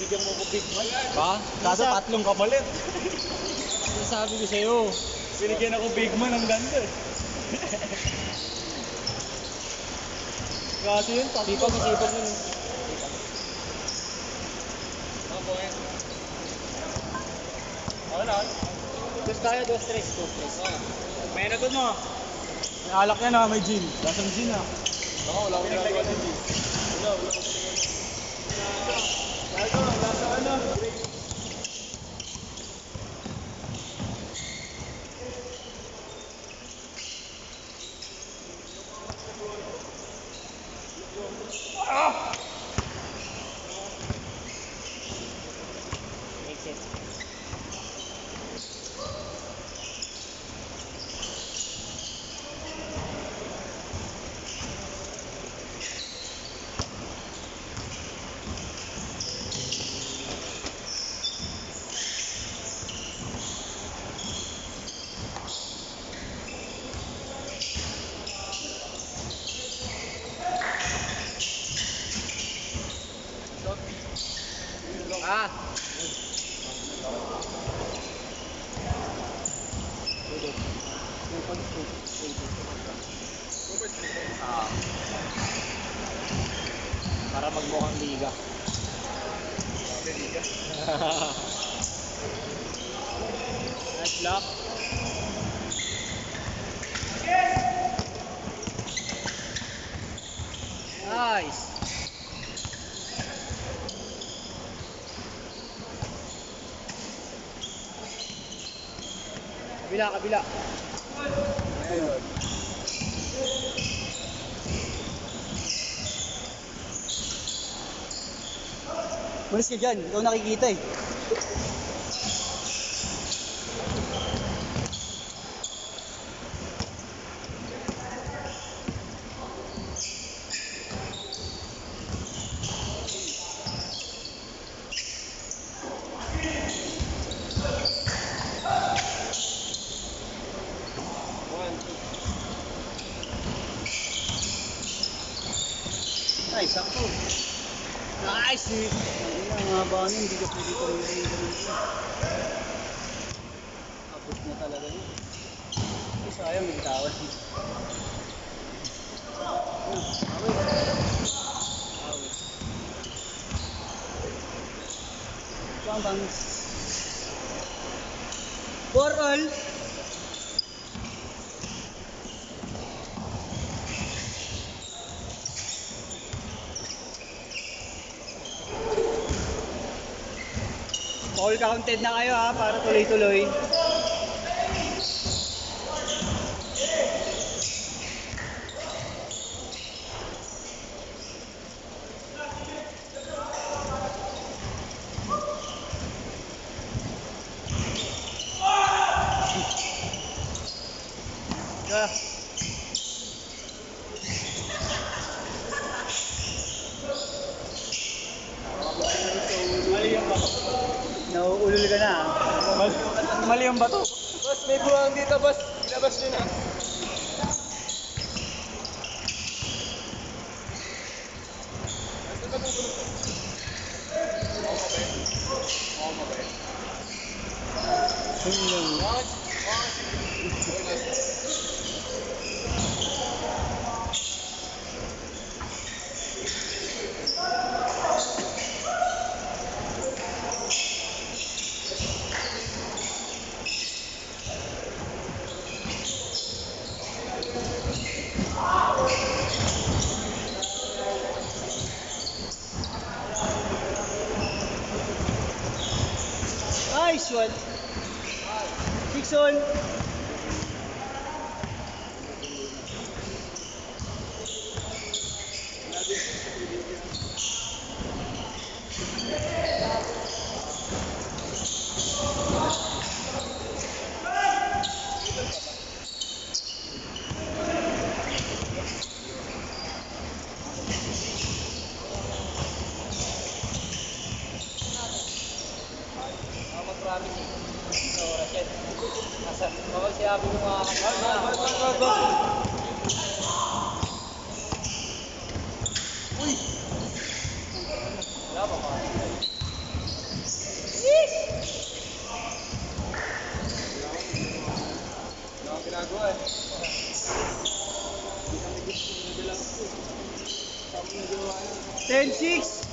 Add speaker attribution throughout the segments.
Speaker 1: Binigyan mo ko big man.
Speaker 2: Ba?
Speaker 1: Kaso tatlong kapalit.
Speaker 2: Sabi ko sa'yo.
Speaker 1: Binigyan ako big man, ang ganda. Kaso yun, tatlo.
Speaker 2: Sipag na sipag nun.
Speaker 1: Wala.
Speaker 2: Gusto tayo, 2-3.
Speaker 1: May na doon mo. May alak yan ha, may gin. Lasang gin ha. Oo, wala ko nilagay ng gin. Wala ko lasa ano.
Speaker 2: Makes sense. Ah! Para magmukhang liga. Nice block. Nice. Kabila, kabila.
Speaker 1: Ayun.
Speaker 2: Malis ka dyan, ikaw nakikita eh. Ay, sakto. Nice! Ang haba nun, hindi ka pwede ko rin tapos na talaga yun. Ay, sayang, may bitawan. Awit. Awit. Ito ang bangis. For all. All counted na kayo ha, para tuloy-tuloy. Yeah.
Speaker 1: Mali yung bato.
Speaker 2: Nauulol ka na.
Speaker 1: Mali yung bato. Boss, may buwang dito, boss. Ilabas nyo na.
Speaker 2: Nice one. 6 on.
Speaker 1: Mag-promise eh.
Speaker 2: So, Rachel. Kapag sinabi mo mga
Speaker 1: Uy!
Speaker 2: wala pa ba? 10-6.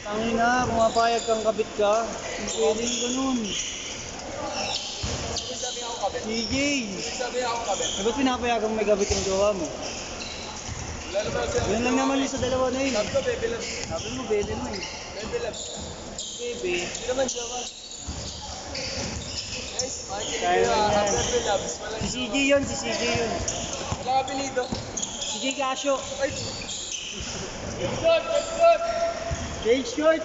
Speaker 2: Tangina, pumapayag kang kabit ka. Hindi pwedeng ganun. CJ! Eh, ba't pinapayagang may gabit yung jowa mo? Yan lang naman yung sa dalawa na yun. Sabi mo, bebe mo eh. Bebe.
Speaker 1: Hindi naman jowa.
Speaker 2: Kaya lang yan. Si CJ yun, si CJ yun.
Speaker 1: Wala ka pinito.
Speaker 2: CJ Casio.
Speaker 1: Ay! Shot! Shot!
Speaker 2: Take short.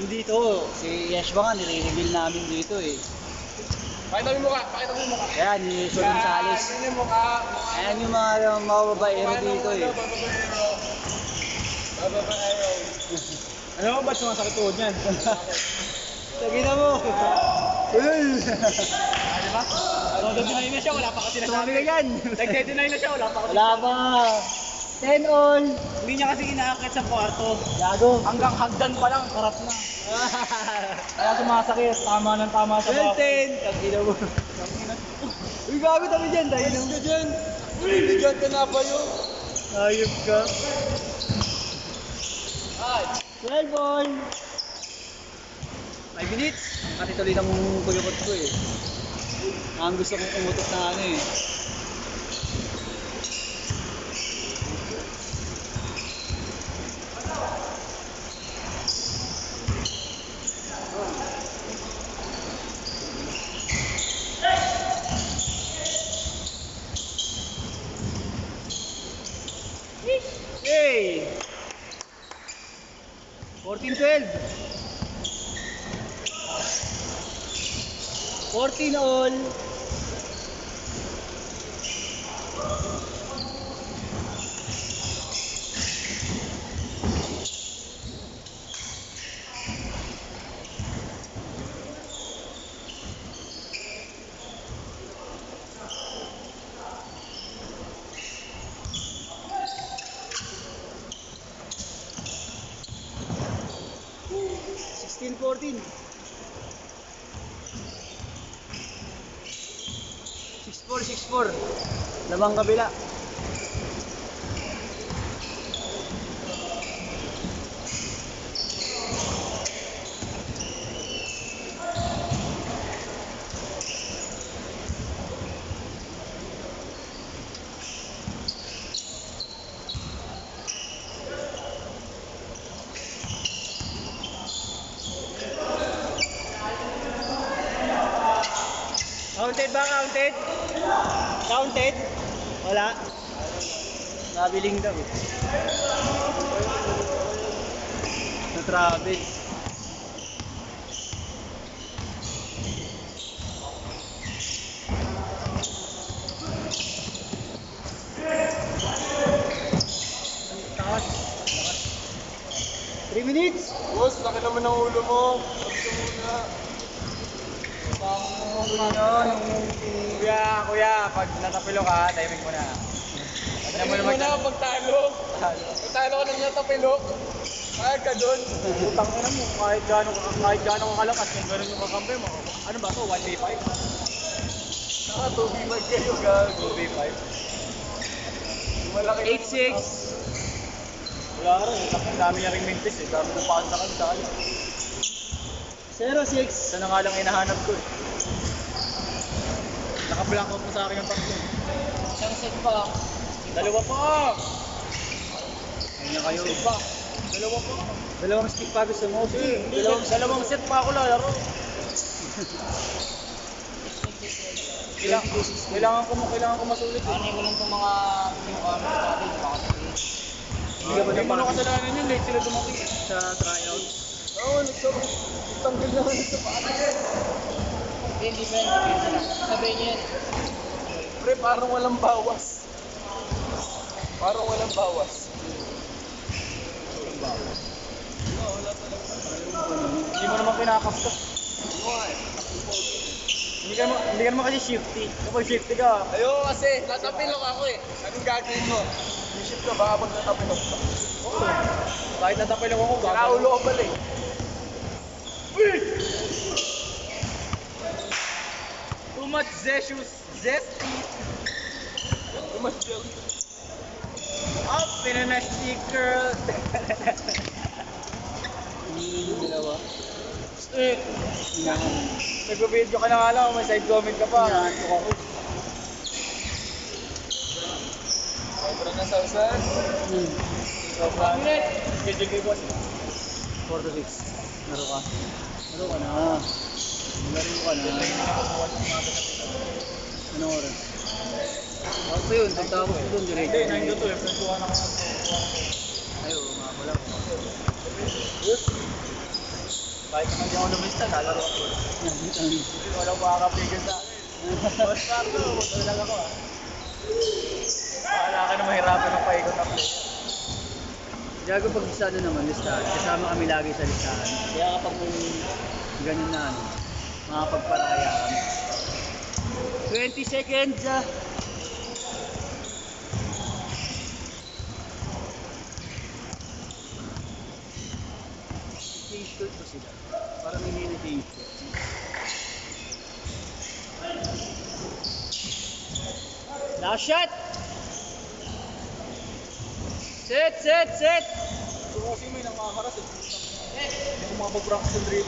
Speaker 2: Hindi to. Si Yeshua nga, nire-reveal namin dito eh.
Speaker 1: Pakita mo yung mukha. Pakita mo yung mukha.
Speaker 2: Ayan, ni Yeshua Gonzales.
Speaker 1: Yan yung mukha.
Speaker 2: Ayan yung mga babaero dito eh.
Speaker 1: Babaero. Ano mo ba't sumasakit tuhod yan?
Speaker 2: Sabi na mo.
Speaker 1: Ano ba? Nag-deny na siya, wala pa kasi
Speaker 2: Sabi
Speaker 1: nasabi.
Speaker 2: ka yan.
Speaker 1: Nag-deny na siya, wala pa kasi.
Speaker 2: Wala pa. 10 all.
Speaker 1: Hindi niya kasi inaakit sa kwarto.
Speaker 2: Gago.
Speaker 1: Hanggang hagdan pa lang, harap na. Kaya sumasakit, tama ng tama sa
Speaker 2: Well,
Speaker 1: bako.
Speaker 2: 10. Tagina mo. Uy, gago tayo dyan. Tayo
Speaker 1: Ayos ka dyan. Bibigyan ka na ba yun?
Speaker 2: Ayop ka.
Speaker 1: Ay.
Speaker 2: 12 all. 5 minutes. Pati tuloy ng kuyukot ko eh. Ang gusto kong umutok na ano eh. Hey! 14-12. 14 all. Sixteen 14. 6-4, 6-4. Labang kabila. Counted ba? Counted? Counted? Wala. Nabiling daw eh. Na-travel. Takas. 3 minutes.
Speaker 1: Boss, laki naman ng ulo mo. Gusto mo na. Kuya, pag natapilo ka, timing mo na. Pag naman naman na, pag talo. Pag talo ka nang natapilo, kaya ka dun. Utang ka na mo, kahit gano'ng kalakas, kung gano'n yung kakampi mo. Ano ba to, 1v5? Naka 2v5 kayo, gago. 2v5. Malaki
Speaker 2: 8-6.
Speaker 1: Wala ka rin, ang dami niya ring mintis eh. Dami kong paan sa kanya.
Speaker 2: 0-6.
Speaker 1: Isa na nga lang hinahanap ko eh. Naka-black out mo sa akin yung tatlo.
Speaker 2: Isang set pa.
Speaker 1: Dalawa pa!
Speaker 2: Ayun na kayo.
Speaker 1: Pa. Dalawa pa.
Speaker 2: Dalawang stick pa gusto mo.
Speaker 1: Dalawang set pa ako lalaro. Kailangan ko masulit eh.
Speaker 2: Ano ko lang itong mga natin.
Speaker 1: Hindi ka ba naman kasalanan yun, late sila dumating eh.
Speaker 2: Sa tryout.
Speaker 1: Oo, nagtanggal naman ito pa.
Speaker 2: Hindi pa yun. Sabihin niya yan.
Speaker 1: Pre, parang walang bawas. Parang walang bawas. Hindi mo naman kinakaptos. Hindi ka naman kasi shifty. Kapag shifty ka. Ayoko kasi, natapilok ako eh. Anong gagawin mo? Shift ka baka pag natapilok ka. Oo. Kahit natapilok ako, baka. Nakaulo ka pala eh. Uy! much zesty. Too much jelly. Up in a nasty girl.
Speaker 2: Yung dalawa.
Speaker 1: Eh, nag-video ka na nga lang, may side comment ka pa.
Speaker 2: Inaantok ako.
Speaker 1: Sobrang nasawsan. Sobrang schedule kay boss.
Speaker 2: 4 to 6. Laro ka. Laro ka na. Laro ka na. Anong oras? Ako pa yun, pagtapos ko doon, diretso.
Speaker 1: Hindi, 9 to 12. Nagkuhan ako.
Speaker 2: Ayo, mga wala ko.
Speaker 1: Kahit naman di ako lumista, lalaro ako. Wala ko makakapigil sa akin. Boss Marlo, buto lang ako ah. Bahala ka na mahirapan ng paikot na play.
Speaker 2: Gago pag sa ano naman, listahan. Kasama kami lagi sa listahan. Kaya kapag may ganun na ano, makapagparaya kami. 20 seconds ah! T-shirt ko sila. Parang hindi na t-shirt. Last shot! Set!
Speaker 1: Ito kasi may nangangaras eh. Hindi ko makapag-practice ng dribble.